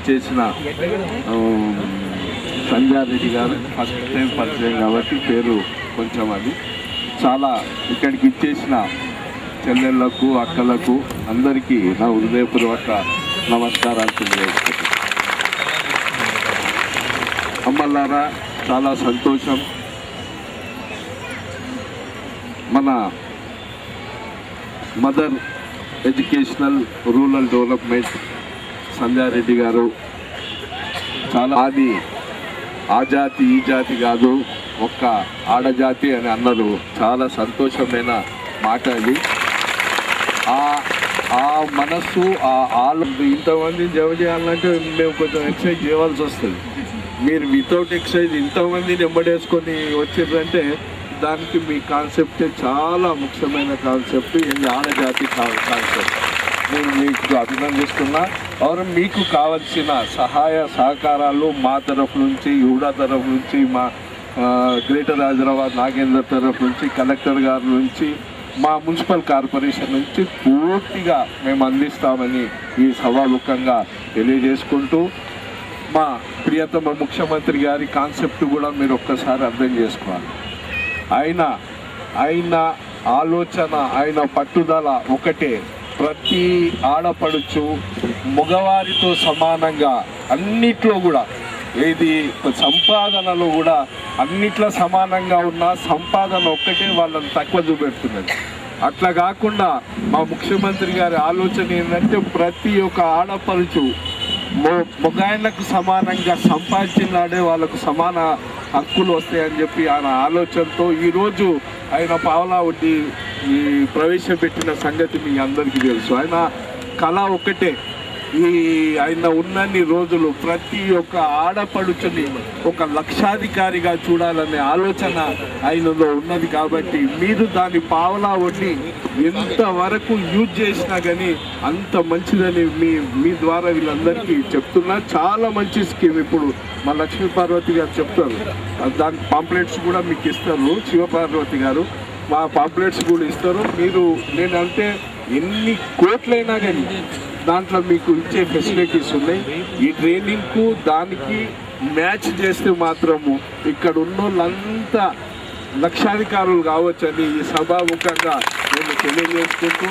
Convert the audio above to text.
ఇచ్చేసిన సంధ్యారెడ్డి గారు first time పరిచయం కాబట్టి పేరు కొంచెం అది చాలా ఇక్కడికి ఇచ్చేసిన చెల్లెళ్లకు అక్కలకు అందరికీ నా హృదయపూర్వక నమస్కారాలు తెలియజేస్తున్నాను. అమ్మలారా చాలా సంతోషం. మన mother educational rural development Sandhya Reddy గారు చాలా అది ఆ జాతి ఈ జాతి కాదు ఒక్క ఆడజాతి అని అన్నారు. చాలా సంతోషమైన మాట అది. ఆ మనస్సు ఇంతమందిని జమ చేయాలంటే మేము కొంచెం ఎక్సర్సైజ్ చేయాల్సి వస్తుంది. మీరు వితౌట్ ఎక్సర్సైజ్ ఇంతమందిని ఎంబడేసుకొని వచ్చిందంటే దానికి మీ కాన్సెప్ట్ చాలా ముఖ్యమైన కాన్సెప్ట్. ఇది ఆడజాతి కాన్సెప్ట్. నేను మీకు అభినందిస్తున్నా. ఎవరు మీకు కావలసిన సహాయ సహకారాలు మా తరఫు నుంచి, యూడా తరఫు నుంచి, మా గ్రేటర్ హైదరాబాద్ నాగేందర్ తరఫు నుంచి, కలెక్టర్ గారి నుంచి, మా మున్సిపల్ కార్పొరేషన్ నుంచి పూర్తిగా మేము అందిస్తామని ఈ సభాముఖంగా తెలియజేసుకుంటూ, మా ప్రియతమ ముఖ్యమంత్రి గారి కాన్సెప్ట్ కూడా మీరు ఒక్కసారి అర్థం చేసుకోవాలి. ఆయన ఆలోచన, ఆయన పట్టుదల ఒకటే. ప్రతి ఆడపడుచు మగవారితో సమానంగా అన్నిట్లో కూడా, ఏది సంపాదనలో కూడా అన్నిట్లో సమానంగా ఉన్న సంపాదన ఒక్కటే వాళ్ళని తక్కువ చూపెడుతున్నది. అట్లా కాకుండా మా ముఖ్యమంత్రి గారి ఆలోచన ఏంటంటే ప్రతి ఒక్క ఆడపడుచు మగాయలకు సమానంగా సంపాదించినాడే వాళ్ళకు సమాన హక్కులు వస్తాయని చెప్పి ఆయన ఆలోచనతో ఈరోజు ఆయన పావలా వడ్డీ ప్రవేశపెట్టిన సంగతి మీ అందరికీ తెలుసు. ఆయన కళ ఒక్కటే. ఆయన ఉన్నన్ని రోజులు ప్రతి ఒక్క ఆడపడుచుని ఒక లక్షాధికారిగా చూడాలనే ఆలోచన ఆయనలో ఉన్నది. కాబట్టి మీరు దాని పావలా వడ్డీ ఎంతవరకు యూజ్ చేసినా కానీ అంత మంచిదని మీ ద్వారా వీళ్ళందరికీ చెప్తున్నా. చాలా మంచి స్కీమ్. ఇప్పుడు మా లక్ష్మీ పార్వతి గారు చెప్తారు, దాని పాంప్లెట్స్ కూడా మీకు ఇస్తారు. శివపార్వతి గారు మా పాంప్లెట్స్ కూడా ఇస్తారు. మీరు నేనంటే ఎన్ని కోట్లైనా కానీ దాంట్లో మీకు ఇచ్చే ఫెసిలిటీస్ ఉన్నాయి. ఈ ట్రైనింగ్కు దానికి మ్యాచ్ చేస్తే మాత్రము ఇక్కడ ఉన్న వాళ్ళంతా లక్షాధికారులు కావచ్చని ఈ సభాముఖంగా నేను తెలియజేసుకుంటూ